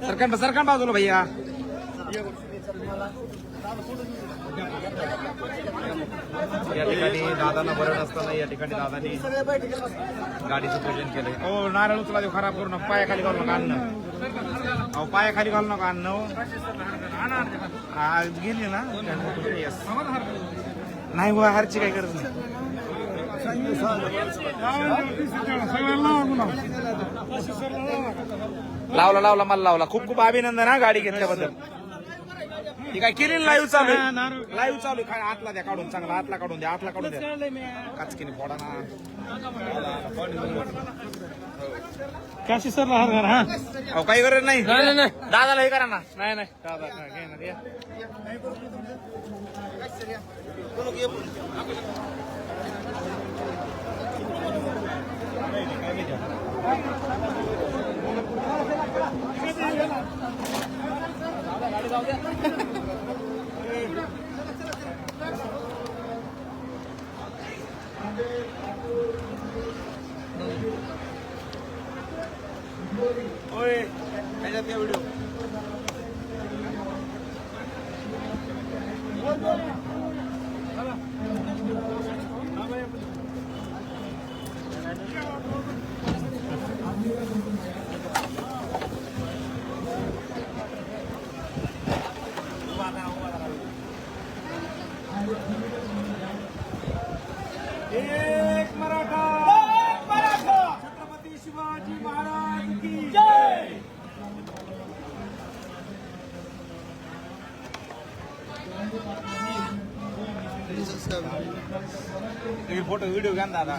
सरकन बाजूला भैया. या ठिकाणी दादांना बरं नसताना या ठिकाणी दादांनी गाडीचं पूजन केलंय. हो नारळ उचला देऊ खराब करू नका. पायाखाली घालू नका अन्न. अहो पायाखाली घालू नका अन्न. आज गेली ना नाही बुवा हारची काही गरज नाही. लावला मला लावला. खूप अभिनंदन हा गाडी घेतल्याबद्दल. ती काय केली लाईव्ह चालू आहे. आतला द्या काढून चांगला. आतला काढून द्या. काचकीने फोडा ना. कॅशी सर हा अहो काही गरज नाही. दादाला हे करा ना. नाही दादा होय त्याच्यात व्हिडिओ एक मराठा छत्रपती शिवाजी महाराज की जय. फोटो व्हिडिओ घ्या दादा.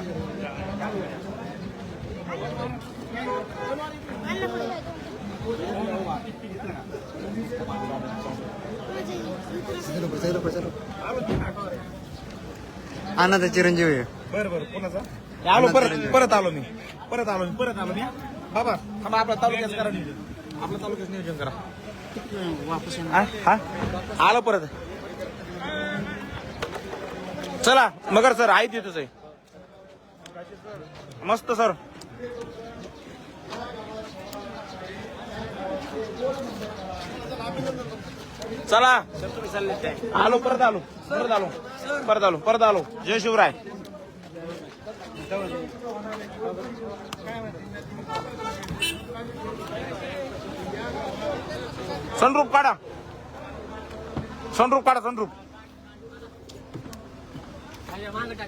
आनंद चिरंजीव आहे. बरं कोणाचा आलो. परत आलो मी. बाबा थांबा. आपल्या तालुक्याचं करा नियोजन. आपल्या तालुक्याचं नियोजन करा. वापस हा आलो परत. चला मगर सर आहे तिथंच आहे. मस्त सर. चला आलो. परत आलो. जय शिवराय. सनरूप काढा. सनरूप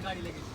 गाडी लगेच